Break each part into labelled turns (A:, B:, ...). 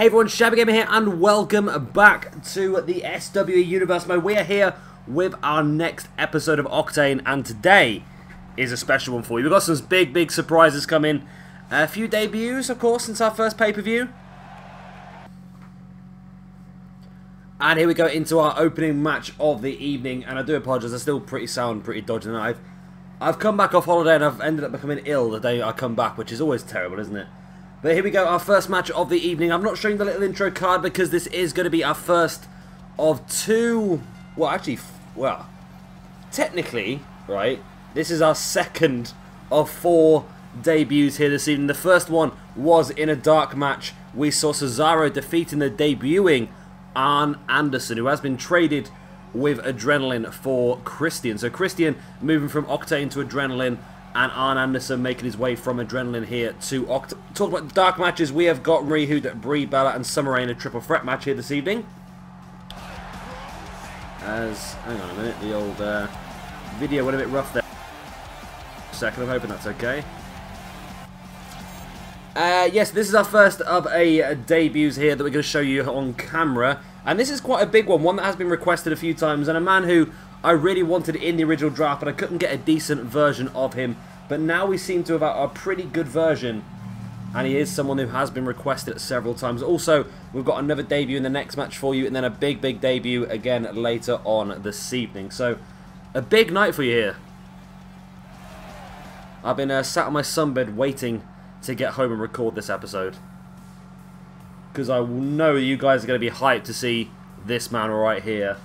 A: Hey everyone, Shabby Gamer here, and welcome back to the SWE Universe Mode. We are here with our next episode of Octane, and today is a special one for you. We've got some big surprises coming. A few debuts, of course, since our first pay-per-view. And here we go into our opening match of the evening, and I do apologise, I still sound pretty dodgy tonight. I've come back off holiday and I've ended up becoming ill the day I come back, which is always terrible, isn't it? But here we go, our first match of the evening. I'm not showing the little intro card because this is going to be our first of two... Well, technically, right, this is our second of 4 debuts here this evening. The first one was in a dark match. We saw Cesaro defeating the debuting Arn Anderson, who has been traded with Adrenaline for Christian. So Christian moving from Octane to Adrenaline, and Arn Anderson making his way from Adrenaline here to Octane. Talk about dark matches, we have got Rihoud, Brie Bella and Summer Rae in a triple threat match here this evening. Hang on a minute, the old video went a bit rough there. Second, I'm hoping that's okay. Yes, this is our first of a debuts here that we're going to show you on camera. And this is quite a big one that has been requested a few times, and a man who I really wanted in the original draft, but I couldn't get a decent version of him. But now we seem to have a pretty good version, and he is someone who has been requested several times. Also, we've got another debut in the next match for you, and then a big debut again later on this evening. So, a big night for you here. I've been sat on my sunbed waiting to get home and record this episode, because I know you guys are going to be hyped to see this man right here.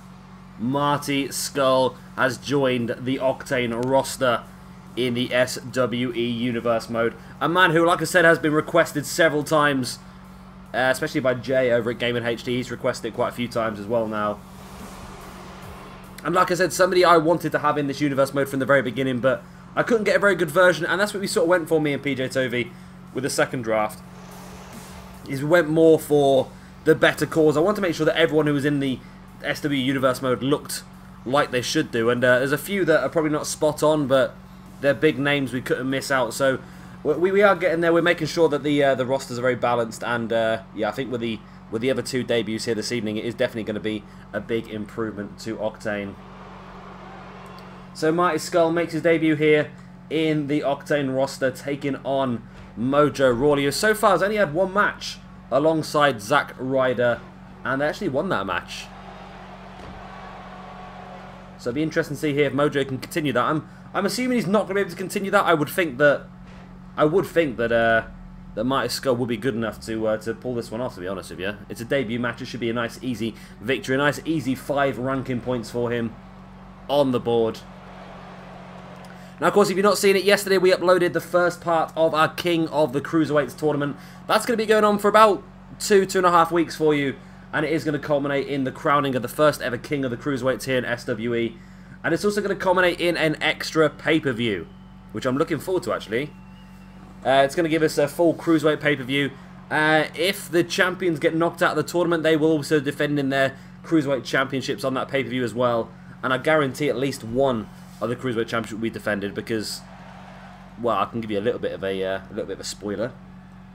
A: Marty Scurll has joined the Octane roster in the SWE Universe Mode. A man who, like I said, has been requested several times, especially by Jay over at Gaming HD. He's requested it quite a few times as well now. And like I said, somebody I wanted to have in this Universe Mode from the very beginning, but I couldn't get a very good version, and that's what we sort of went for, me and PJ Tovey, with the second draft. Is we went more for the better cause. I want to make sure that everyone who was in the SWE Universe Mode looked like they should do, and there's a few that are probably not spot on, but they're big names we couldn't miss out. So we are getting there. We're making sure that the rosters are very balanced, and yeah, I think with the other 2 debuts here this evening, it is definitely going to be a big improvement to Octane. So Marty Scurll makes his debut here in the Octane roster, taking on Mojo Rawley, who so far has only had 1 match alongside Zack, Ryder, and they actually won that match. So it'll be interesting to see here if Mojo can continue that. I'm assuming he's not going to be able to continue that. I would think that that Marty Scurll would be good enough to pull this one off, to be honest with you. It's a debut match. It should be a nice easy victory, a nice easy 5 ranking points for him on the board. Now, of course, if you've not seen it, yesterday we uploaded the first part of our King of the Cruiserweights tournament. That's going to be going on for about 2.5 weeks for you, and it is going to culminate in the crowning of the first ever King of the Cruiserweights here in SWE. And it's also going to culminate in an extra pay-per-view, which I'm looking forward to, actually. It's going to give us a full Cruiserweight pay-per-view. If the champions get knocked out of the tournament, they will also defend in their Cruiserweight championships on that pay-per-view as well. And I guarantee at least one of the Cruiserweight Championship will be defended, because, well, I can give you a little bit of a spoiler.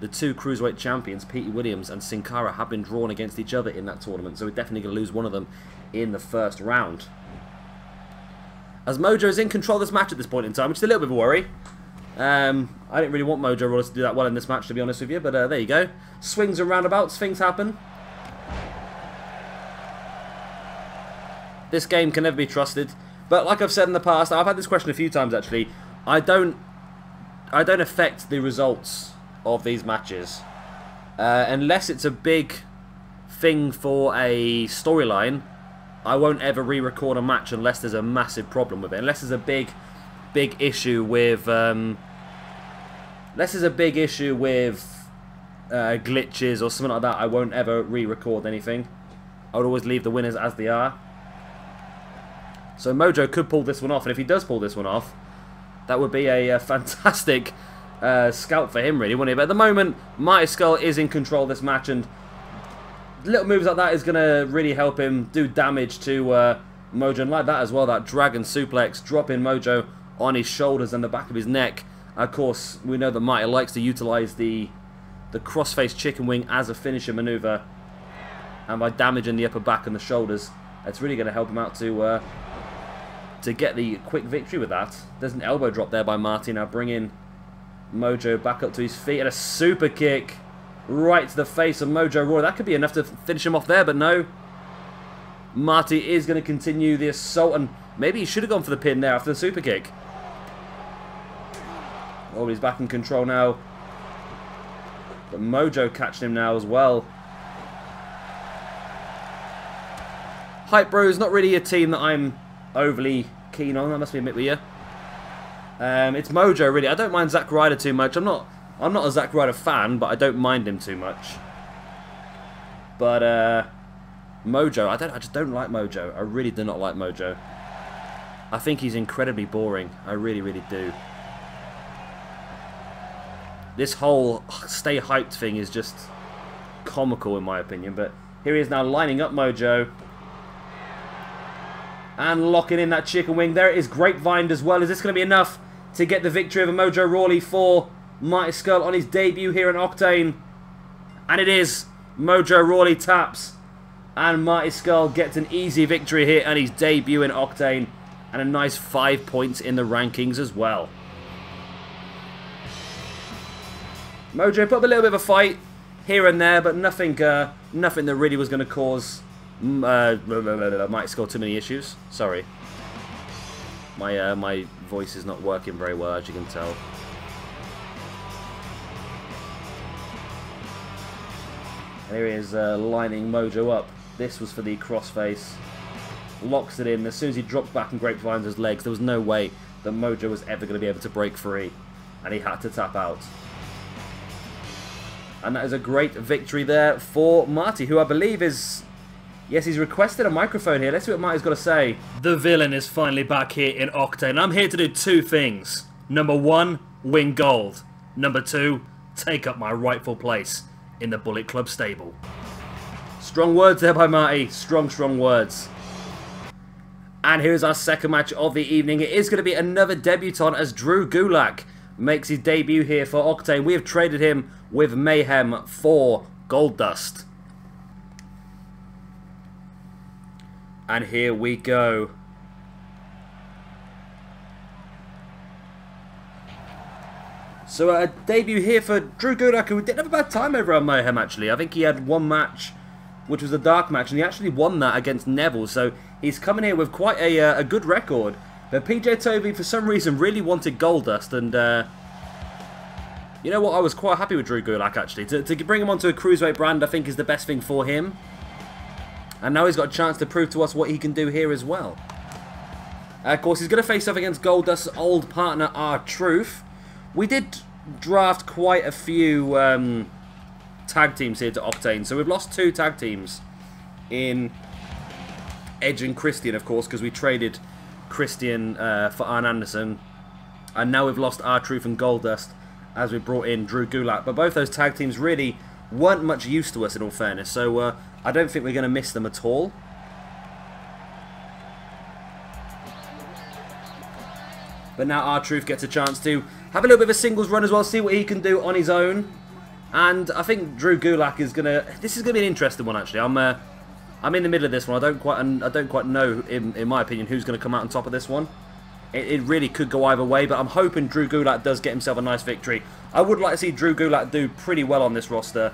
A: The 2 Cruiserweight champions, Petey Williams and Sin Cara, have been drawn against each other in that tournament, so we're definitely going to lose one of them in the first round. As Mojo is in control of this match at this point in time, which is a little bit of a worry. I didn't really want Mojo Rawley to do that well in this match, to be honest with you, but there you go. Swings and roundabouts, things happen. This game can never be trusted. But like I've said in the past, I've had this question a few times actually. I don't affect the results of these matches unless it's a big thing for a storyline. I won't ever re-record a match unless there's a massive problem with it. Unless there's a big issue with glitches or something like that, I won't ever re-record anything. I would always leave the winners as they are. So Mojo could pull this one off, and if he does pull this one off, that would be a fantastic scalp for him, really, wouldn't it? But at the moment, Marty Scurll is in control of this match, and little moves like that is going to really help him do damage to Mojo, and like that as well, that dragon suplex, dropping Mojo on his shoulders and the back of his neck. Of course, we know that Marty likes to utilise the the crossface chicken wing as a finisher maneuver. And by damaging the upper back and the shoulders, it's really going to help him out to get the quick victory with that. There's an elbow drop there by Marty. Now bring in Mojo back up to his feet, and a super kick right to the face of Mojo Rawley. That could be enough to finish him off there, but no. Marty is going to continue the assault, and maybe he should have gone for the pin there after the super kick. Oh, he's back in control now. But Mojo catching him now as well. Hype Bros, not really a team that I'm overly keen on, I must admit with you. It's Mojo, really. I don't mind Zack Ryder too much. I'm not a Zack Ryder fan, but I don't mind him too much. But Mojo, I just don't like Mojo. I really do not like Mojo. I think he's incredibly boring. I really, really do. This whole stay hyped thing is just comical in my opinion. But here he is now lining up Mojo. And locking in that chicken wing. There it is, grapevined as well. Is this going to be enough to get the victory over Mojo Rawley for Marty Scurll on his debut here in Octane? And it is. Mojo Rawley taps. And Marty Scurll gets an easy victory here on his debut in Octane. And a nice 5 points in the rankings as well. Mojo put up a little bit of a fight here and there, but nothing that really was going to cause Marty Scurll too many issues. Sorry. My voice is not working very well, as you can tell. And here he is lining Mojo up. This was for the crossface. Locks it in. As soon as he dropped back and grapevines his legs, there was no way that Mojo was ever going to be able to break free. And he had to tap out. And that is a great victory there for Marty, who I believe is... Yes, he's requested a microphone here. Let's see what Marty's got to say. The villain is finally back here in Octane. I'm here to do two things. Number one, win gold. Number two, take up my rightful place in the Bullet Club stable. Strong words there by Marty. Strong, strong words. And here's our second match of the evening. It is going to be another debutant as Drew Gulak makes his debut here for Octane. We have traded him with Mayhem for Gold Dust. And here we go. So a debut here for Drew Gulak, who didn't have a bad time over on Mayhem actually. I think he had one match, which was a dark match, and he actually won that against Neville. So he's coming here with quite a good record. But PJ Toby, for some reason, really wanted Gold Dust, and you know what? I was quite happy with Drew Gulak actually. To bring him onto a cruiserweight brand, I think is the best thing for him. And now he's got a chance to prove to us what he can do here as well. Of course, he's going to face off against Gold Dust's old partner, R-Truth. We did draft quite a few tag teams here to Octane. So we've lost 2 tag teams in Edge and Christian, of course, because we traded Christian for Arn Anderson. And now we've lost R-Truth and Gold Dust as we brought in Drew Gulak. But both those tag teams really weren't much use to us, in all fairness. So I don't think we're going to miss them at all. But now R-Truth gets a chance to have a little bit of a singles run as well, see what he can do on his own. And I think Drew Gulak is going to... This is going to be an interesting one, actually. I'm in the middle of this one. I don't quite know, in my opinion, who's going to come out on top of this one. It really could go either way, but I'm hoping Drew Gulak does get himself a nice victory. I would like to see Drew Gulak do pretty well on this roster.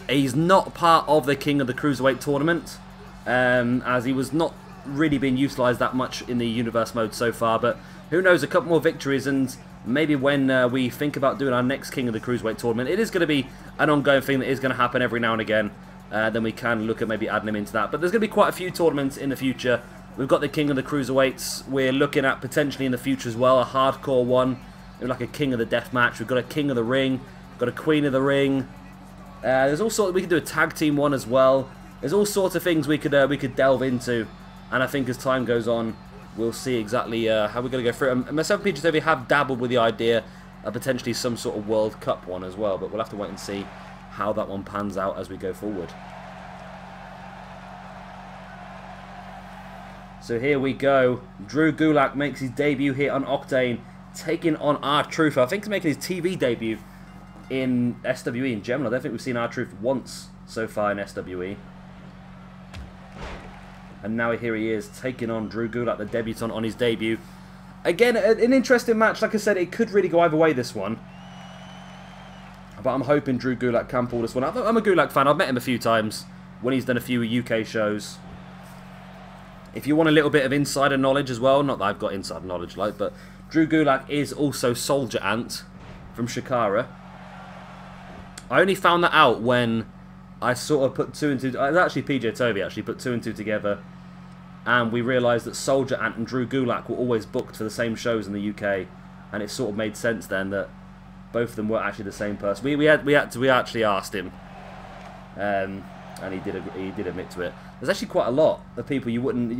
A: He's not part of the King of the Cruiserweight tournament, as he was not really being utilised that much in the Universe mode so far, but who knows, a couple more victories, and maybe when we think about doing our next King of the Cruiserweight tournament, it is going to be an ongoing thing that is going to happen every now and again. Then we can look at maybe adding him into that. But there's going to be quite a few tournaments in the future. We've got the King of the Cruiserweights. We're looking at potentially in the future as well a hardcore one, like a King of the Death Match. We've got a King of the Ring. We've got a Queen of the Ring. There's all sorts. We could do a tag team one as well. There's all sorts of things we could delve into, and I think as time goes on, we'll see exactly how we're going to go through it. And myself and PJ have dabbled with the idea of potentially some sort of World Cup one as well, but we'll have to wait and see how that one pans out as we go forward. So here we go. Drew Gulak makes his debut here on Octane, taking on R-Truth. I think he's making his TV debut in SWE in general. I don't think we've seen R-Truth once so far in SWE. And now here he is, taking on Drew Gulak, the debutant, on his debut. Again, an interesting match. Like I said, it could really go either way, this one. But I'm hoping Drew Gulak can pull this one out. I'm a Gulak fan. I've met him a few times when he's done a few UK shows. If you want a little bit of insider knowledge as well, not that I've got insider knowledge, like, but Drew Gulak is also Soldier Ant from Shikara. I only found that out when I sort of put 2 and 2... It was actually PJ Toby actually put 2 and 2 together, and we realised that Soldier Ant and Drew Gulak were always booked for the same shows in the UK, and it sort of made sense then that both of them were actually the same person. We actually asked him, and he did admit to it. There's actually quite a lot of people you wouldn't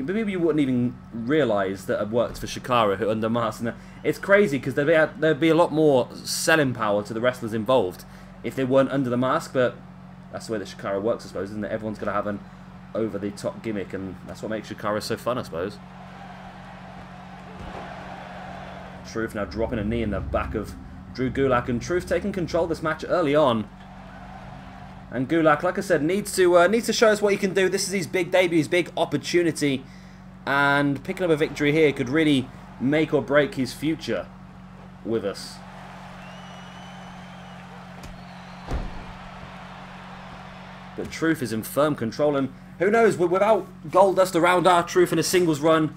A: even realise that have worked for Shikara who are under masks. And it's crazy because there'd be a lot more selling power to the wrestlers involved if they weren't under the mask. But that's the way that Shikara works, I suppose, isn't it? Everyone's going to have an over-the-top gimmick, and that's what makes Shikara so fun, I suppose. Truth now dropping a knee in the back of Drew Gulak, and Truth taking control of this match early on. And Gulak, like I said, needs to show us what he can do. This is his big debut, his big opportunity, and picking up a victory here could really make or break his future with us. But Truth is in firm control, and who knows, without Goldust around, R-Truth in a singles run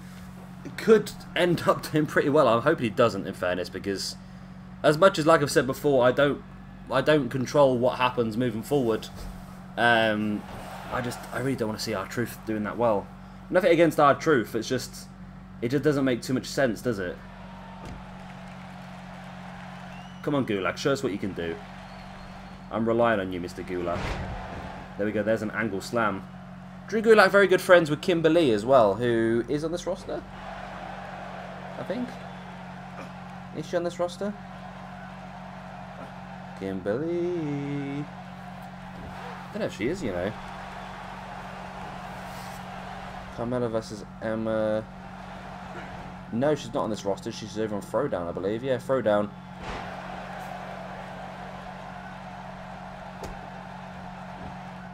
A: could end up doing pretty well. I'm hoping he doesn't, in fairness, because as much as, like I've said before, I don't control what happens moving forward. I really don't want to see R-Truth doing that well. Nothing against R-Truth, it just doesn't make too much sense, does it? Come on, Gulak, show us what you can do. I'm relying on you, Mr. Gulak. There we go, there's an angle slam. Drew Gulak very good friends with Kimberly as well, who is on this roster, I think. Is she on this roster? Kimberly. I don't know if she is, you know. Carmella versus Emma. No, she's not on this roster. She's over on Throwdown, I believe. Yeah, Throwdown.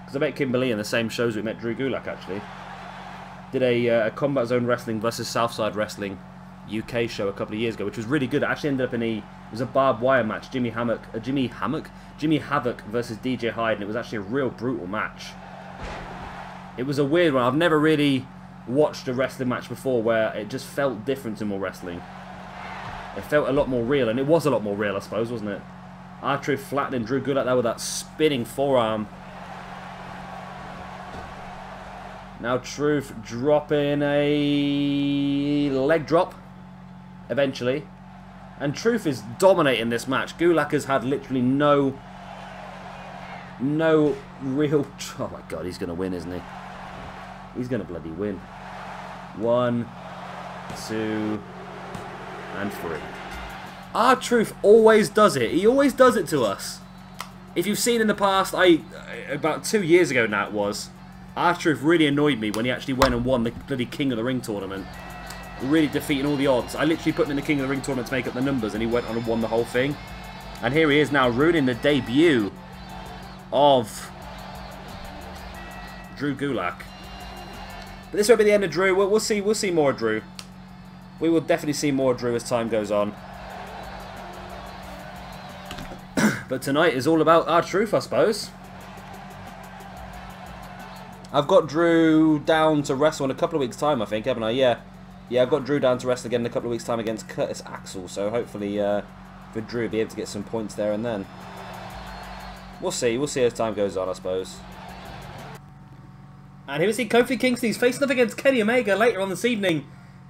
A: Because I met Kimberly in the same shows we met Drew Gulak, actually. Did a Combat Zone Wrestling versus Southside Wrestling UK show a couple of years ago, which was really good. It actually ended up in it was a barbed wire match, Jimmy Havoc versus DJ Hyde, and it was actually a real brutal match. It was a weird one. I've never really watched a wrestling match before where it just felt different to more wrestling. It felt a lot more real, and it was a lot more real, I suppose, wasn't it? R-Truth flattening Drew Gulak there with that spinning forearm. Now Truth dropping a leg drop, eventually. And Truth is dominating this match. Gulak has had literally no real... Oh my god, he's going to win, isn't he? He's going to bloody win. 1, 2, and 3. R-Truth always does it. He always does it to us. If you've seen in the past, about 2 years ago now it was, R-Truth really annoyed me when he actually went and won the bloody King of the Ring tournament. Really defeating all the odds. I literally put him in the King of the Ring tournament to make up the numbers, and he went on and won the whole thing. And here he is now, ruining the debut of Drew Gulak. But this won't be the end of Drew. We'll see more of Drew. We will definitely see more of Drew as time goes on. But tonight is all about R-Truth, I suppose. I've got Drew down to wrestle in a couple of weeks' time, I think, haven't I? Yeah. Yeah, I've got Drew down to wrestle again in a couple of weeks' time against Curtis Axel, so hopefully for Drew, be able to get some points there and then. We'll see as time goes on, I suppose. And here we see Kofi Kingston. He's facing up against Kenny Omega later on this evening,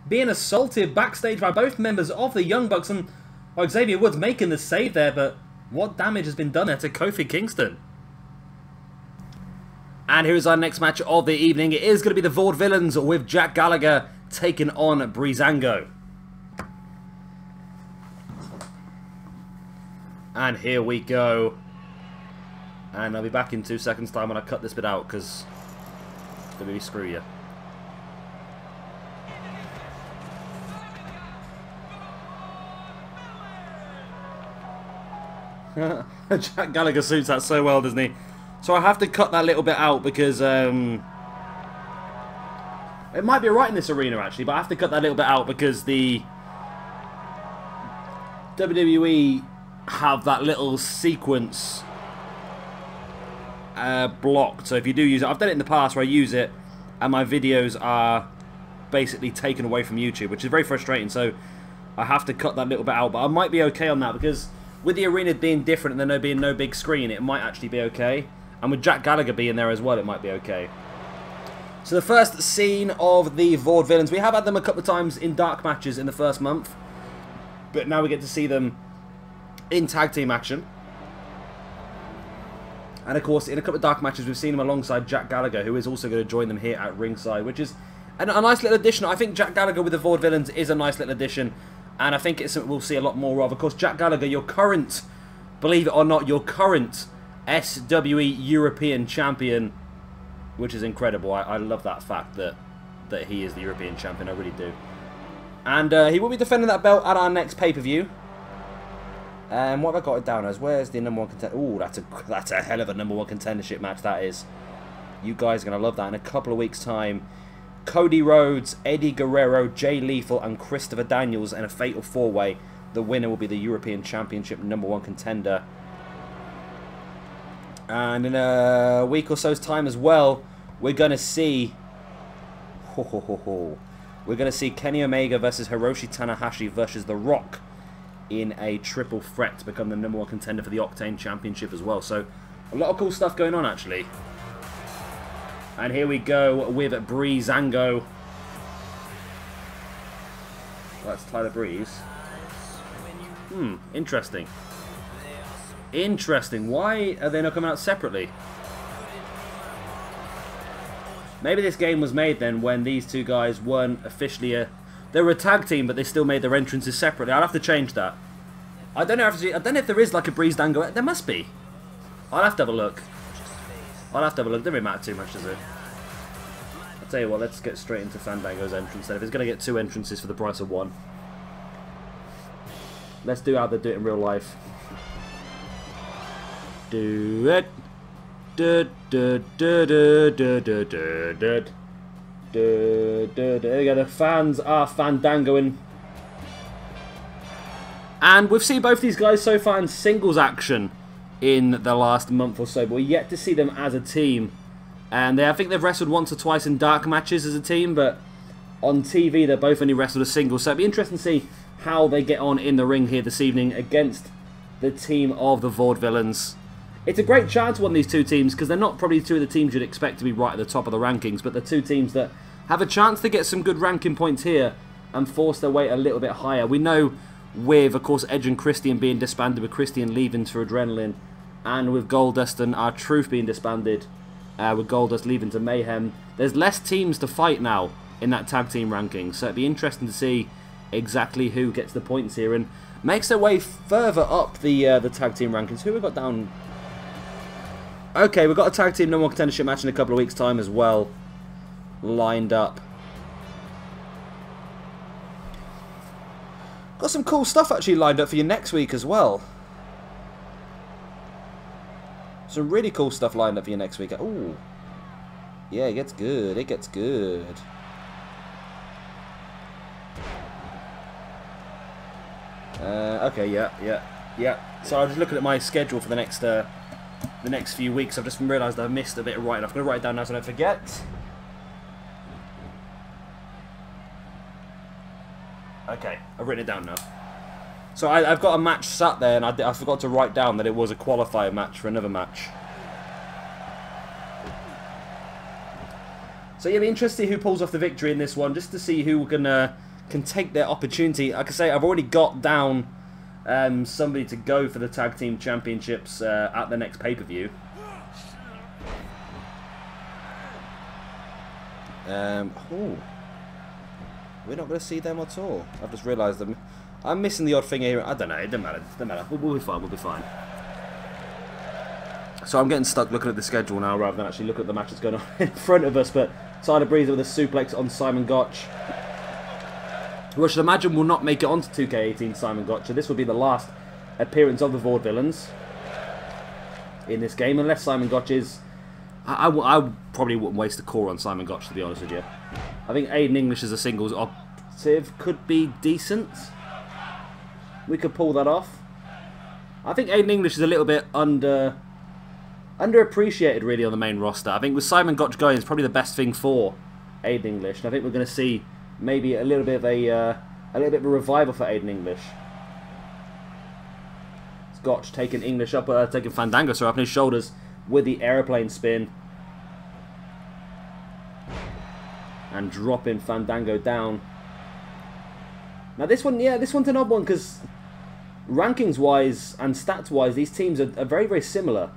A: being assaulted backstage by both members of the Young Bucks, and Xavier Woods making the save there, but what damage has been done there to Kofi Kingston? And here is our next match of the evening. It is going to be the Vaudevillians with Jack Gallagher taking on Breezango. And here we go. And I'll be back in 2 seconds time when I cut this bit out, because WWE screw you. Jack Gallagher suits that so well, doesn't he? So I have to cut that little bit out because it might be right in this arena actually, but I have to cut that little bit out because the WWE have that little sequence blocked. So if you do use it, I've done it in the past where I use it and my videos are basically taken away from YouTube, which is very frustrating. So I have to cut that little bit out, but I might be okay on that because with the arena being different and there being no big screen, it might actually be okay. And with Jack Gallagher being there as well, it might be okay. So the first scene of the Vaudevillians, we have had them a couple of times in dark matches in the first month, but now we get to see them in tag team action. And of course, in a couple of dark matches, we've seen him alongside Jack Gallagher, who is also going to join them here at ringside, which is a nice little addition. I think Jack Gallagher with the Vaudevillians is a nice little addition, and I think it's something we'll see a lot more of. Of course, Jack Gallagher, your current, believe it or not, your current SWE European Champion, which is incredible. I love that fact that he is the European Champion, I really do. And he will be defending that belt at our next pay-per-view. And what have I got it down as? Where's the number one contender? Ooh, that's a hell of a number one contendership match, that is. You guys are going to love that in a couple of weeks' time. Cody Rhodes, Eddie Guerrero, Jay Lethal, and Christopher Daniels in a fatal four-way. The winner will be the European Championship number one contender. And in a week or so's time as well, we're going to see... We're going to see Kenny Omega versus Hiroshi Tanahashi versus The Rock in a triple threat to become the number one contender for the Octane Championship as well. So, a lot of cool stuff going on, actually. And here we go with Breezango. That's Tyler Breeze. Interesting. Interesting. Why are they not coming out separately? Maybe this game was made then when these two guys weren't officially they were a tag team, but they still made their entrances separately. I'll have to change that. I don't know if there is like a Breezango. There must be. I'll have to have a look. Doesn't really matter too much, does it? I'll tell you what, let's get straight into Fandango's entrance then. If it's going to get 2 entrances for the price of 1. Let's do how they do it in real life. Do it. There we go, the fans are fandangoing. And we've seen both these guys so far in singles action in the last month or so, but we're yet to see them as a team. And I think they've wrestled once or twice in dark matches as a team, but on TV they're both only wrestled a single. So it'll be interesting to see how they get on in the ring here this evening against the team of the Vaudevillians. It's a great chance to one of these two teams because they're not probably two of the teams you'd expect to be right at the top of the rankings, but they're two teams that have a chance to get some good ranking points here and force their way a little bit higher. We know with, of course, Edge and Christian being disbanded, with Christian leaving for Adrenaline, and with Goldust and R-Truth being disbanded, with Goldust leaving to Mayhem, there's less teams to fight now in that tag team ranking, so it'd be interesting to see exactly who gets the points here and makes their way further up the tag team rankings. Who we got down? Okay, we've got a tag team number one contendership match in a couple of weeks' time as well, lined up. Got some cool stuff actually lined up for you next week as well. Some really cool stuff lined up for you next week. Ooh. Yeah, it gets good. It gets good. Okay, yeah. So I'm just looking at my schedule for the next few weeks. I've just realised I've missed a bit of writing. I'm going to write it down now so I don't forget. Okay, I've written it down now. So I've got a match sat there, and I forgot to write down that it was a qualifier match for another match. So yeah, it'll be interesting to see who pulls off the victory in this one, just to see who can take their opportunity. Like I say, I've already got down somebody to go for the tag team championships at the next pay-per-view. We're not going to see them at all. I've just realised them. I'm missing the odd thing here. I don't know. It doesn't matter. It doesn't matter. We'll be fine. We'll be fine. So I'm getting stuck looking at the schedule now rather than actually looking at the match that's going on in front of us. But Tyler Breeze with a suplex on Simon Gotch, who I should imagine will not make it onto 2K18 Simon Gotch. So this will be the last appearance of the Vaudevillians. in this game, unless Simon Gotch is... I probably wouldn't waste a core on Simon Gotch, to be honest with you. I think Aiden English as a singles operative could be decent. We could pull that off. I think Aiden English is a little bit underappreciated, really, on the main roster. I think with Simon Gotch going, it's probably the best thing for Aiden English. And I think we're going to see maybe a little bit of a revival for Aiden English. It's Gotch taking English up, taking Fandango, sorry, up on his shoulders with the aeroplane spin. And dropping Fandango down. Now this one, yeah, this one's an odd one because rankings-wise and stats-wise, these teams are very, very similar.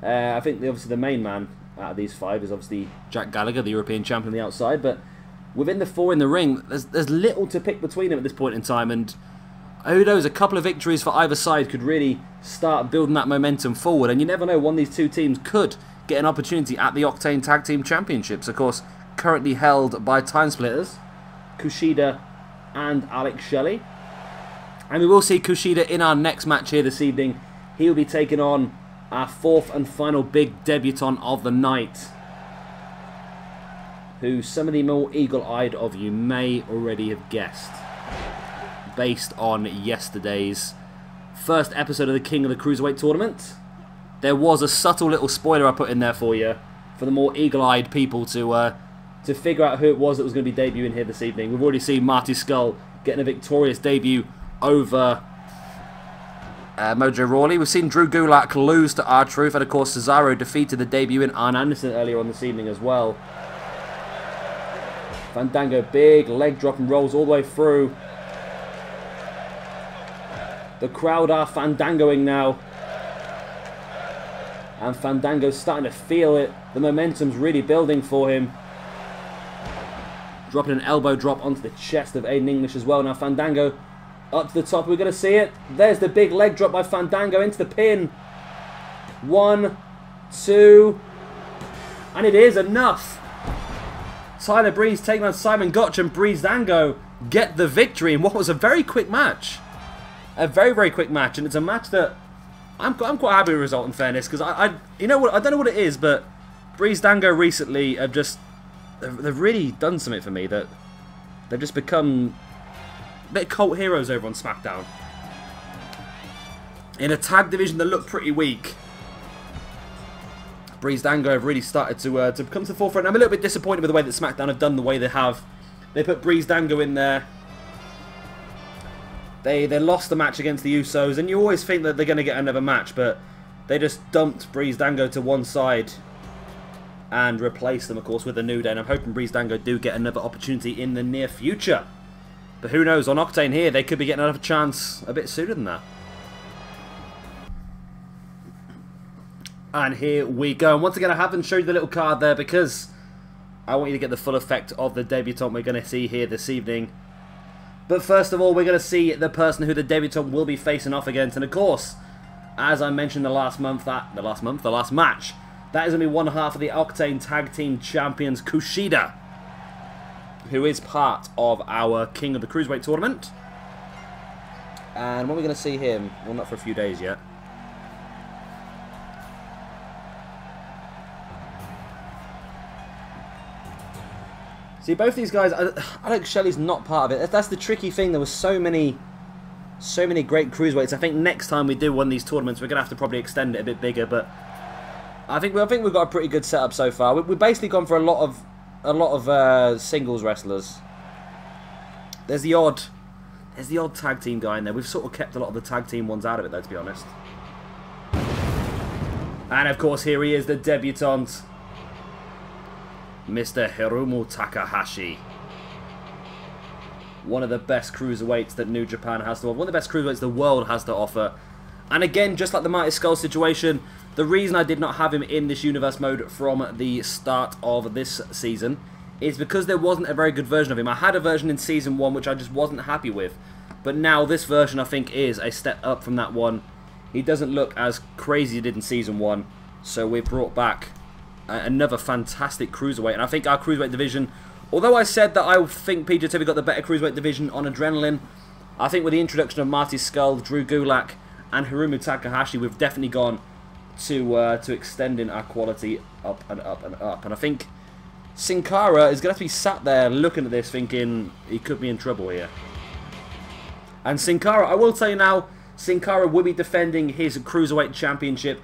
A: I think obviously the main man out of these five is obviously Jack Gallagher, the European champion on the outside, but within the four in the ring, there's little to pick between them at this point in time, and who knows, a couple of victories for either side could really start building that momentum forward, and you never know, one of these two teams could get an opportunity at the Octane Tag Team Championships, of course, currently held by Time Splitters, Kushida and Alex Shelley. And we will see Kushida in our next match here this evening. He will be taking on our fourth and final big debutant of the night, who some of the more eagle-eyed of you may already have guessed, based on yesterday's first episode of the King of the Cruiserweight tournament. There was a subtle little spoiler I put in there for you, for the more eagle-eyed people to figure out who it was that was going to be debuting here this evening. We've already seen Marty Scurll getting a victorious debut over Mojo Rawley. We've seen Drew Gulak lose to R-Truth, and of course Cesaro defeated the debut in Arn Anderson earlier on this evening as well. Fandango, big leg drop and rolls all the way through. The crowd are Fandangoing now. And Fandango's starting to feel it. The momentum's really building for him. Dropping an elbow drop onto the chest of Aiden English as well. Now Fandango up to the top. We're going to see it. There's the big leg drop by Fandango into the pin. 1, 2. And it is enough. Tyler Breeze taking on Simon Gotch, and Breezango get the victory in what was a very quick match. A very, very quick match. And it's a match that I'm quite happy with the result, in fairness. Because you know what, I don't know what it is, but Breezango recently have just... They've really done something for me, that they've just become a bit cult heroes over on SmackDown. In a tag division that looked pretty weak, Breezango have really started to come to the forefront. I'm a little bit disappointed with the way that SmackDown have done the way they have. They put Breezango in there. They lost the match against the Usos, and you always think that they're going to get another match, but they just dumped Breezango to one side and replace them, of course, with the New Day. And I'm hoping Breezango do get another opportunity in the near future. But who knows, on Octane here, they could be getting another chance a bit sooner than that. And here we go. And once again, I haven't showed you the little card there because I want you to get the full effect of the debutant we're going to see here this evening. But first of all, we're going to see the person who the debutant will be facing off against. And of course, as I mentioned the last match, that is going to be one half of the Octane Tag Team Champions, Kushida, who is part of our King of the Cruiserweight tournament. And when are we going to see him? Well, not for a few days yet. See, both these guys, Alex Shelley's not part of it. That's the tricky thing. There were so many great cruiserweights. I think next time we do one of these tournaments, we're going to have to probably extend it a bit bigger, but I think we've got a pretty good setup so far. We've basically gone for a lot of singles wrestlers. There's the odd tag team guy in there. We've sort of kept a lot of the tag team ones out of it, though, to be honest. And of course, here he is, the debutant, Mr. Hirumo Takahashi. One of the best cruiserweights that New Japan has to offer. One of the best cruiserweights the world has to offer. And again, just like the Marty Scurll situation, the reason I did not have him in this universe mode from the start of this season is because there wasn't a very good version of him. I had a version in Season 1 which I just wasn't happy with. But now this version I think is a step up from that one. He doesn't look as crazy as he did in Season 1. So we've brought back another fantastic cruiserweight. And I think our cruiserweight division, although I said that I think PJW got the better cruiserweight division on Adrenaline, I think with the introduction of Marty Scurll, Drew Gulak and Hirumo Takahashi, we've definitely gone to extending our quality up and up and up. And I think Sin Cara is going to have to be sat there looking at this thinking he could be in trouble here. And Sin Cara, I will tell you now, Sin Cara will be defending his Cruiserweight Championship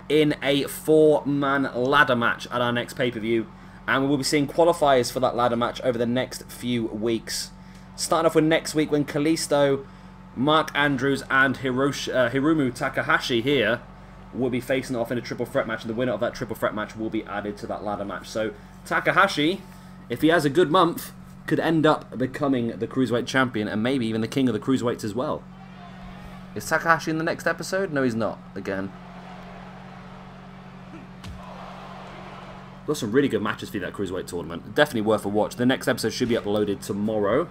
A: in a 4-man ladder match at our next pay-per-view. And we will be seeing qualifiers for that ladder match over the next few weeks. Starting off with next week when Kalisto, Mark Andrews and Hirumo Takahashi here will be facing off in a triple threat match. And the winner of that triple threat match will be added to that ladder match. So Takahashi, if he has a good month, could end up becoming the Cruiserweight Champion and maybe even the King of the Cruiserweights as well. Is Takahashi in the next episode? No, he's not. Again. Got some really good matches for that Cruiserweight tournament. Definitely worth a watch. The next episode should be uploaded tomorrow.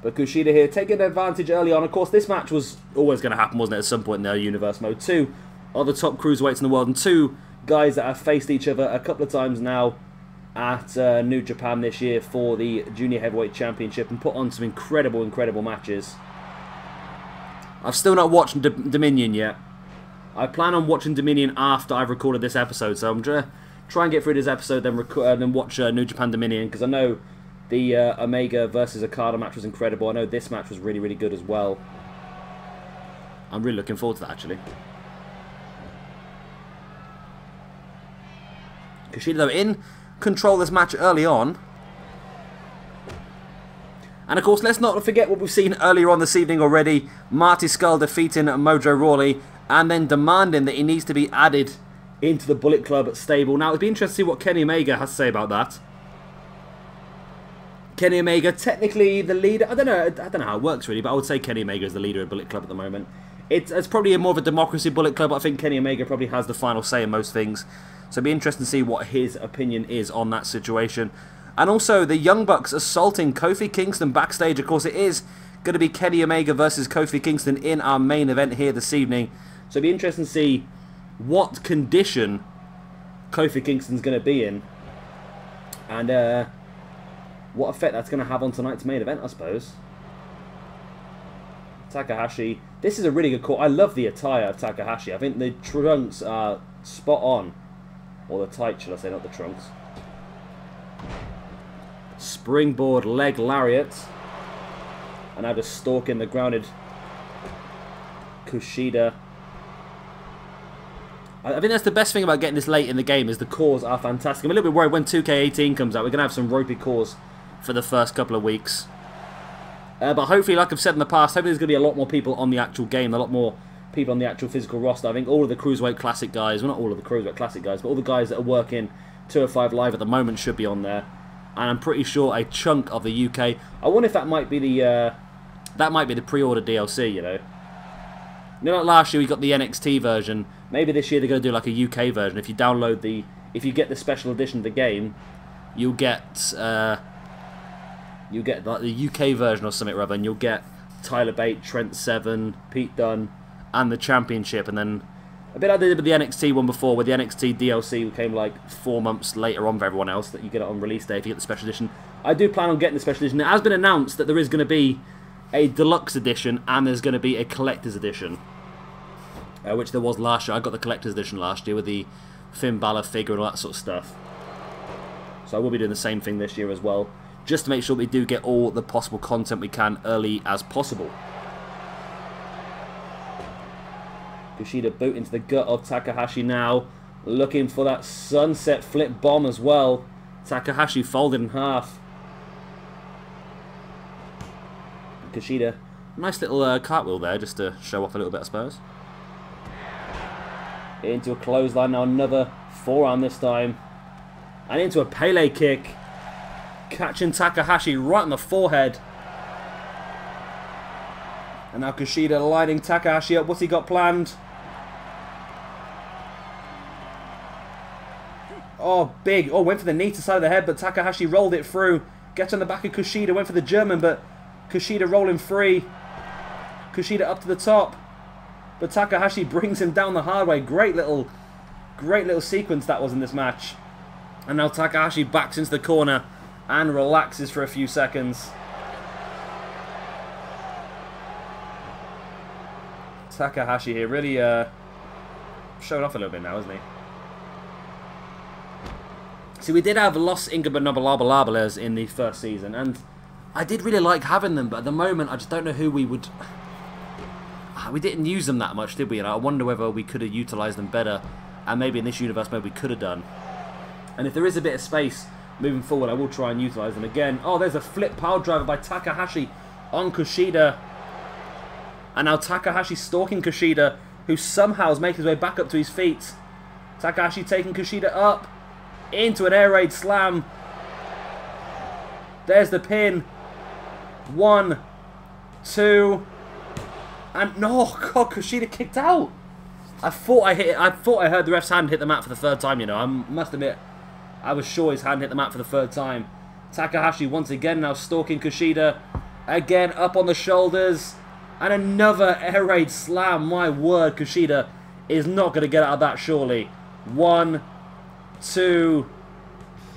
A: But Kushida here taking advantage early on. Of course, this match was always going to happen, wasn't it, at some point in their universe mode. Two are the top Cruiserweights in the world and two guys that have faced each other a couple of times now at New Japan this year for the Junior Heavyweight Championship and put on some incredible, incredible matches. I've still not watched Dominion yet. I plan on watching Dominion after I've recorded this episode, so I'm going to try and get through this episode, then watch New Japan Dominion, because I know the Omega versus Okada match was incredible. I know this match was really, really good as well. I'm really looking forward to that, actually. Kushida, though, in control this match early on. And of course, let's not forget what we've seen earlier on this evening already. Marty Scurll defeating Mojo Rawley and then demanding that he needs to be added into the Bullet Club stable. Now, it'd be interesting to see what Kenny Omega has to say about that. Kenny Omega, technically the leader. I don't know how it works really, but I would say Kenny Omega is the leader of Bullet Club at the moment. It's probably more of a democracy Bullet Club. I think Kenny Omega probably has the final say in most things. So it'd be interesting to see what his opinion is on that situation. And also, the Young Bucks assaulting Kofi Kingston backstage. Of course, it is going to be Kenny Omega versus Kofi Kingston in our main event here this evening. So it'd be interesting to see what condition Kofi Kingston's going to be in. And what effect that's going to have on tonight's main event, I suppose. Takahashi. This is a really good call. I love the attire of Takahashi. I think the trunks are spot on. Or the tights, should I say, not the trunks. Springboard leg lariat. And now just stalking the grounded Kushida. I think that's the best thing about getting this late in the game is the cores are fantastic. I'm a little bit worried when 2K18 comes out. We're going to have some ropey cores for the first couple of weeks. But hopefully, like I've said in the past, hopefully there's going to be a lot more people on the actual game. A lot more people on the actual physical roster. I think all of the Cruiserweight Classic guys, well not all of the Cruiserweight Classic guys, but all the guys that are working 205 Live at the moment should be on there. And I'm pretty sure a chunk of the UK. I wonder if that might be the pre-order DLC, you know. You know, like last year we got the NXT version. Maybe this year they're going to do like a UK version. If you download if you get the special edition of the game, you'll get like the UK version or something rather, and you'll get Tyler Bate, Trent Seven, Pete Dunne, and the championship. And then a bit like they did with the NXT one before, where the NXT DLC came like 4 months later on for everyone else, that you get it on release day if you get the special edition. I do plan on getting the special edition. It has been announced that there is going to be a deluxe edition and there's going to be a collector's edition, which there was last year. I got the collector's edition last year with the Finn Balor figure and all that sort of stuff. So I will be doing the same thing this year as well, just to make sure we do get all the possible content we can early as possible. Kushida boot into the gut of Takahashi now, looking for that sunset flip bomb as well. Takahashi folded in half. Kushida, nice little cartwheel there, just to show off a little bit, I suppose. Into a clothesline now, another forearm this time. And into a Pele kick. Catching Takahashi right on the forehead. And now Kushida lining Takahashi up. What's he got planned? Oh, big. Oh, went for the knee to the side of the head, but Takahashi rolled it through. Gets on the back of Kushida, went for the German, but Kushida rolling free. Kushida up to the top. But Takahashi brings him down the hard way. Great little sequence that was in this match. And now Takahashi backs into the corner and relaxes for a few seconds. Takahashi here really showing off a little bit now, isn't he? See, we did have Los Ingobernabalabalas in the first season, and I did really like having them, but at the moment I just don't know who we would... We didn't use them that much, did we? And I wonder whether we could have utilised them better, and maybe in this universe maybe we could have done. And if there is a bit of space moving forward, I will try and utilise them again. Oh, there's a flip power driver by Takahashi on Kushida. And now Takahashi stalking Kushida, who somehow is making his way back up to his feet. Takahashi taking Kushida up into an air raid slam. There's the pin. 1, 2, and no, God, Kushida kicked out. I thought I heard the ref's hand hit the mat for the third time. You know, I must admit, I was sure his hand hit the mat for the third time. Takahashi once again now stalking Kushida. Again up on the shoulders. And another air raid slam. My word, Kushida is not going to get out of that surely. 1, 2,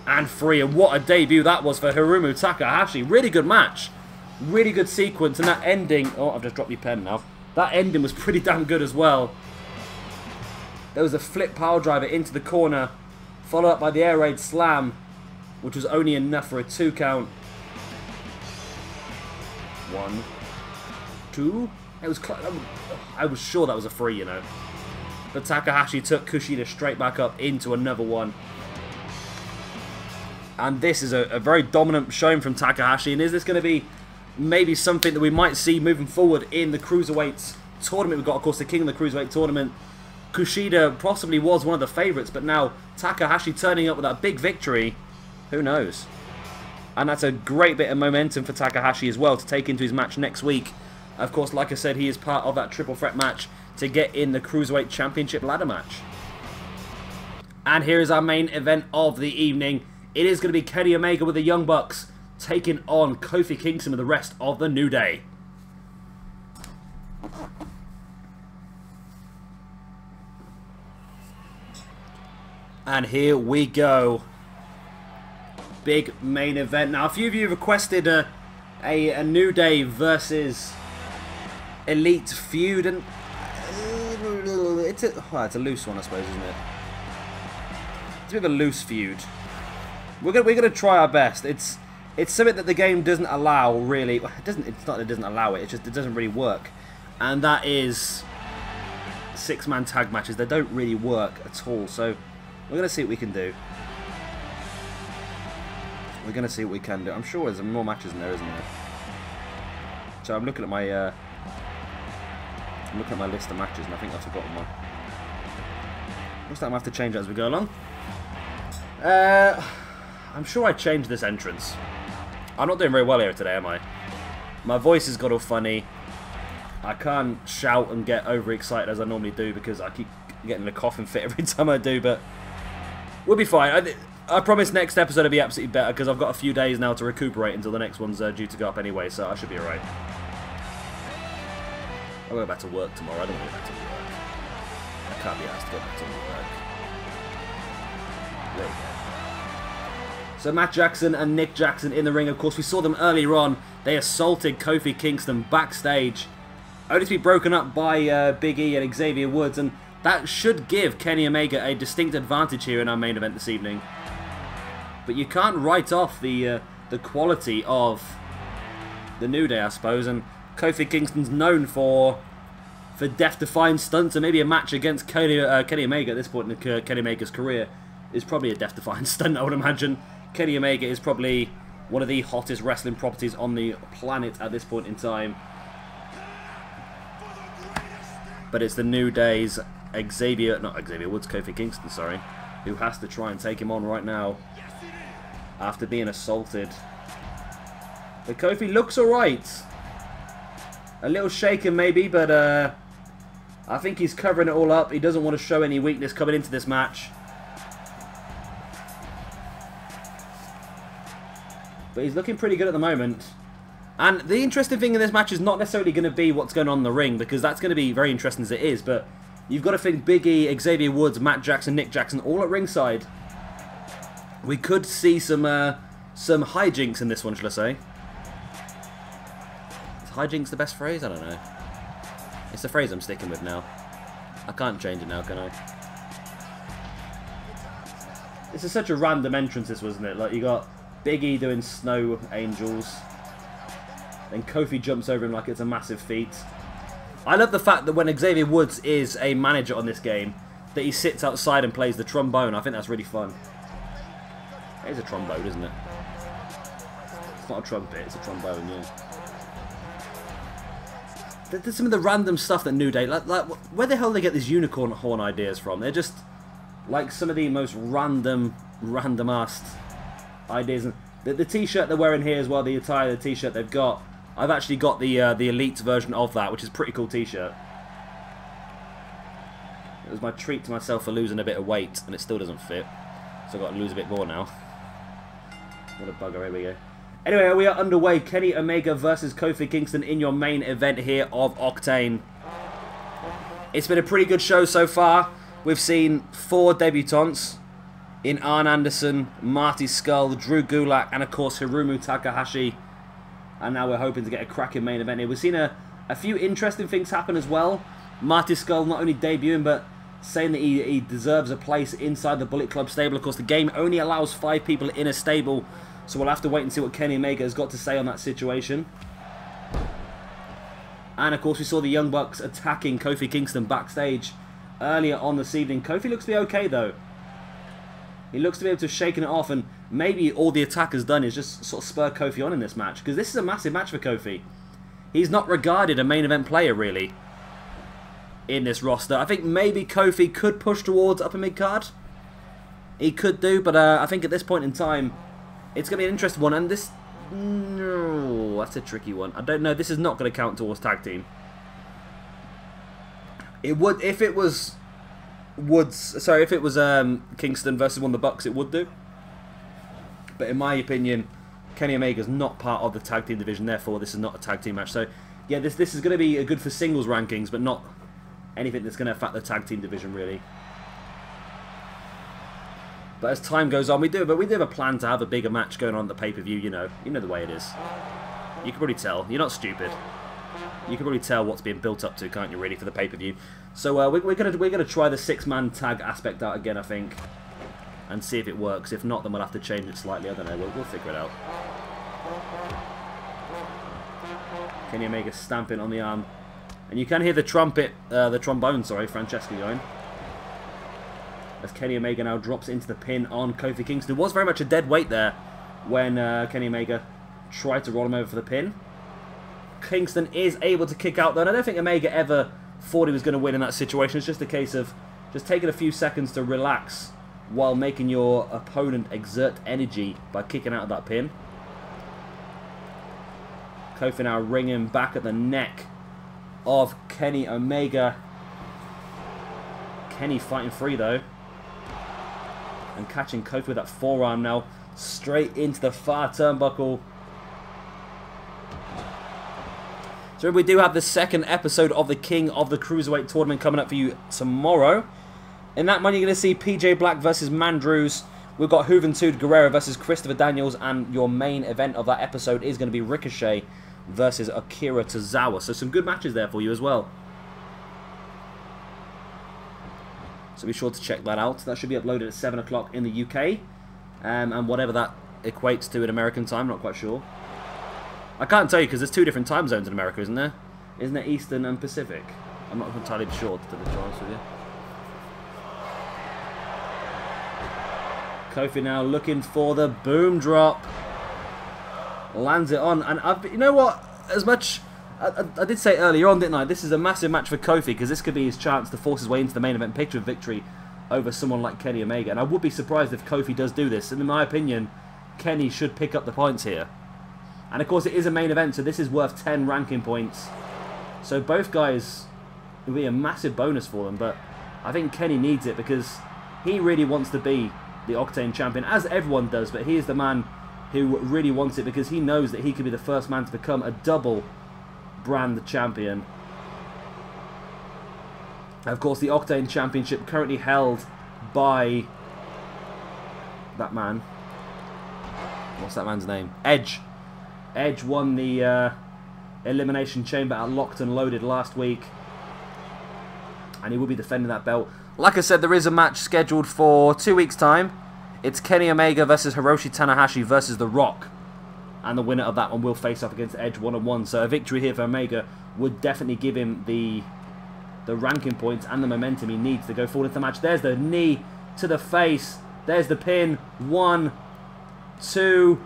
A: and 3. And what a debut that was for Hirumo Takahashi. Really good match. Really good sequence. And that ending... Oh, I've just dropped your pen now. That ending was pretty damn good as well. There was a flip power driver into the corner, followed up by the air raid slam, which was only enough for a 2 count. 1, 2. It was I was sure that was a 3, you know. But Takahashi took Kushida straight back up into another one. And this is a very dominant showing from Takahashi. And is this going to be maybe something that we might see moving forward in the Cruiserweight tournament? We've got, of course, the King of the Cruiserweight tournament. Kushida possibly was one of the favourites, but now Takahashi turning up with that big victory. Who knows? And that's a great bit of momentum for Takahashi as well to take into his match next week. Of course, like I said, he is part of that triple threat match to get in the Cruiserweight Championship ladder match. And here is our main event of the evening. It is going to be Kenny Omega with the Young Bucks taking on Kofi Kingston with the rest of the New Day. And here we go. Big main event. Now, a few of you requested a New Day versus Elite feud, and it's a loose one, I suppose, isn't it? It's a bit of a loose feud. We're gonna try our best. It's something that the game doesn't allow, really. It's not that it doesn't allow it. It's just it doesn't really work, and that is 6-man tag matches. They don't really work at all. So we're gonna see what we can do. We're gonna see what we can do. I'm sure there's more matches in there, isn't there? So I'm looking at my list of matches, and I think I've forgotten one. Looks like I have to change it as we go along. I'm sure I changed this entrance. I'm not doing very well here today, am I? My voice has got all funny. I can't shout and get overexcited as I normally do because I keep getting a coughing fit every time I do, but we'll be fine. I promise next episode will be absolutely better because I've got a few days now to recuperate until the next one's due to go up anyway, so I should be alright. I'll go back to work tomorrow. I don't want to go back to work. I can't be asked to go back to work. There we go. So Matt Jackson and Nick Jackson in the ring. Of course, we saw them earlier on. They assaulted Kofi Kingston backstage, only to be broken up by Big E and Xavier Woods, and that should give Kenny Omega a distinct advantage here in our main event this evening. But you can't write off the quality of the New Day, I suppose, and Kofi Kingston's known for death-defying stunts, and maybe a match against Kenny Omega at this point in Kenny Omega's career is probably a death-defying stunt, I would imagine. Kenny Omega is probably one of the hottest wrestling properties on the planet at this point in time. But it's the New Day's not Xavier Woods, Kofi Kingston, sorry, who has to try and take him on right now after being assaulted. But Kofi looks alright. A little shaken maybe, but I think he's covering it all up. He doesn't want to show any weakness coming into this match. But he's looking pretty good at the moment. And the interesting thing in this match is not necessarily going to be what's going on in the ring, because that's going to be very interesting as it is, but you've got to think Big E, Xavier Woods, Matt Jackson, Nick Jackson, all at ringside. We could see some hijinks in this one, shall I say. Is hijinks the best phrase? I don't know. It's the phrase I'm sticking with now. I can't change it now, can I? This is such a random entrance, this, wasn't it? Like, you got Big E doing Snow Angels. Then Kofi jumps over him like it's a massive feat. I love the fact that when Xavier Woods is a manager on this game, that he sits outside and plays the trombone. I think that's really fun. It is a trombone, isn't it? It's not a trumpet, it's a trombone, yeah. There's some of the random stuff that New Day... Like, where the hell do they get these unicorn horn ideas from? They're just... like some of the most random-assed ideas. The t-shirt they're wearing here as well, the attire, the t-shirt they've got, I've actually got the elite version of that, which is a pretty cool t-shirt. It was my treat to myself for losing a bit of weight, and it still doesn't fit. So I've got to lose a bit more now. What a bugger, here we go. Anyway, we are underway. Kenny Omega versus Kofi Kingston in your main event here of Octane. It's been a pretty good show so far. We've seen 4 debutantes in Arn Anderson, Marty Scurll, Drew Gulak, and of course Hirumo Takahashi. And now we're hoping to get a cracking main event here. We've seen a few interesting things happen as well. Marty Scurll not only debuting, but saying that he deserves a place inside the Bullet Club stable. Of course, the game only allows 5 people in a stable, so we'll have to wait and see what Kenny Omega has got to say on that situation. And of course, we saw the Young Bucks attacking Kofi Kingston backstage earlier on this evening. Kofi looks to be okay, though. He looks to be able to have shaken it off, and maybe all the attack has done is just sort of spur Kofi on in this match, because this is a massive match for Kofi. He's not regarded a main event player, really, in this roster. I think maybe Kofi could push towards upper mid-card. He could do, but I think at this point in time, it's going to be an interesting one, and this... No, that's a tricky one. I don't know. This is not going to count towards tag team. It would, if it was if it was Kingston versus one of the Bucks, it would do. But in my opinion, Kenny Omega's not part of the tag team division, therefore this is not a tag team match. So yeah, this is going to be good for singles rankings, but not anything that's going to affect the tag team division really. But as time goes on, we do have a plan to have a bigger match going on at the pay-per-view. You know the way it is. You can probably tell. You're not stupid. You can probably tell what's being built up to, can't you, really, for the pay-per-view? So we're gonna try the 6-man tag aspect out again, I think, and see if it works. If not, then we'll have to change it slightly. I don't know. We'll figure it out. Kenny Omega stamping on the arm, and you can hear the trombone, sorry, Francesca going. As Kenny Omega now drops into the pin on Kofi Kingston. It was very much a dead weight there when Kenny Omega tried to roll him over for the pin. Kingston is able to kick out though, and I don't think Omega ever thought he was going to win in that situation. It's just a case of just taking a few seconds to relax while making your opponent exert energy by kicking out of that pin. Kofi now ringing back at the neck of Kenny Omega. Kenny fighting free though, and catching Kofi with that forearm now straight into the far turnbuckle. So we do have the second episode of the King of the Cruiserweight tournament coming up for you tomorrow. In that one, you're going to see PJ Black versus Mandrews. We've got Juventud Guerrero versus Christopher Daniels, and your main event of that episode is going to be Ricochet versus Akira Tozawa. So some good matches there for you as well. So be sure to check that out. That should be uploaded at 7 o'clock in the UK. And whatever that equates to in American time, not quite sure. I can't tell you because there's 2 different time zones in America, isn't there? Isn't there Eastern and Pacific? I'm not entirely sure, to be honest with you. Kofi now looking for the boom drop. Lands it on. And you know what? As much... I did say earlier on, didn't I? This is a massive match for Kofi because this could be his chance to force his way into the main event picture of victory over someone like Kenny Omega. And I would be surprised if Kofi does do this. And in my opinion, Kenny should pick up the points here. And of course it is a main event, so this is worth 10 ranking points. So both guys, it will be a massive bonus for them, but I think Kenny needs it because he really wants to be the Octane champion, as everyone does, but he is the man who really wants it because he knows that he could be the first man to become a double brand champion. Of course, the Octane championship currently held by that man. What's that man's name? Edge. Edge won the Elimination Chamber at Locked and Loaded last week. and he will be defending that belt. Like I said, there is a match scheduled for 2 weeks' time. It's Kenny Omega versus Hiroshi Tanahashi versus The Rock. And the winner of that one will face up against Edge one-on-one. So a victory here for Omega would definitely give him the ranking points and the momentum he needs to go forward into the match. There's the knee to the face. There's the pin. 1, 2.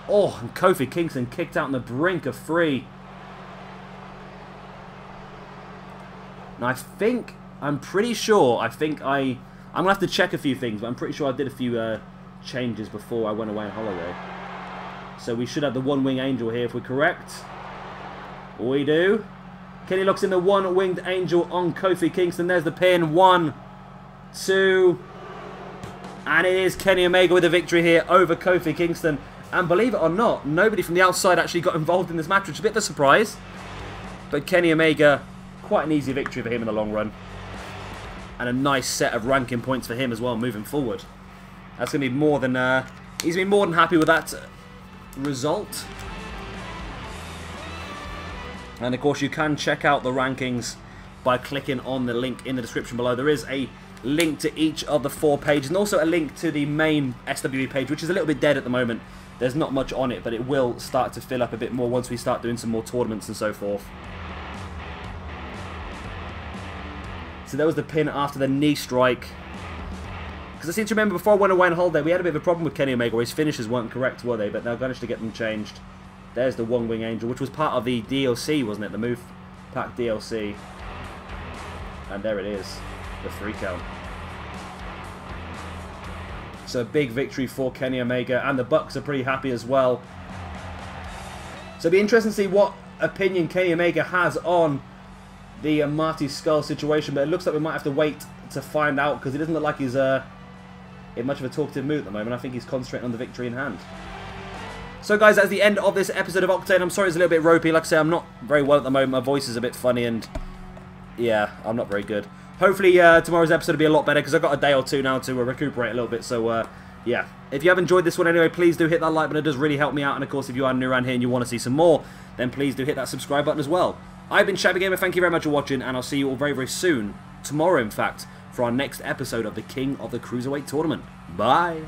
A: Oh, and Kofi Kingston kicked out on the brink of 3. Now I'm pretty sure, I'm going to have to check a few things, but I'm pretty sure I did a few changes before I went away on holiday. So we should have the one-wing angel here if we're correct. We do. Kenny locks in the one-winged angel on Kofi Kingston. There's the pin. 1, 2. And it is Kenny Omega with a victory here over Kofi Kingston. And believe it or not, nobody from the outside actually got involved in this match, which is a bit of a surprise. But Kenny Omega, quite an easy victory for him in the long run. And a nice set of ranking points for him as well moving forward. That's going to be more than... he's been more than happy with that result. And of course you can check out the rankings by clicking on the link in the description below. There is a link to each of the 4 pages and also a link to the main SWE page, which is a little bit dead at the moment. There's not much on it, but it will start to fill up a bit more once we start doing some more tournaments and so forth. So there was the pin after the knee strike. Because I seem to remember before I went away on holiday, we had a bit of a problem with Kenny Omega where his finishes weren't correct, were they? But they've managed to get them changed. There's the One Wing Angel, which was part of the DLC, wasn't it? The Move Pack DLC. And there it is. The 3 count. So a big victory for Kenny Omega. And the Bucks are pretty happy as well. So it'll be interesting to see what opinion Kenny Omega has on the Marty Scurll situation. But it looks like we might have to wait to find out, because it doesn't look like he's in much of a talkative mood at the moment. I think he's concentrating on the victory in hand. So guys, that's the end of this episode of Octane. I'm sorry it's a little bit ropey. Like I say, I'm not very well at the moment. My voice is a bit funny and yeah, I'm not very good. Hopefully tomorrow's episode will be a lot better, because I've got a day or two now to recuperate a little bit. So yeah, if you have enjoyed this one anyway, please do hit that like button. It does really help me out. And of course, if you are new around here and you want to see some more, then please do hit that subscribe button as well. I've been Shabby Gamer. Thank you very much for watching, and I'll see you all very, very soon. Tomorrow, in fact, for our next episode of the King of the Cruiserweight Tournament. Bye.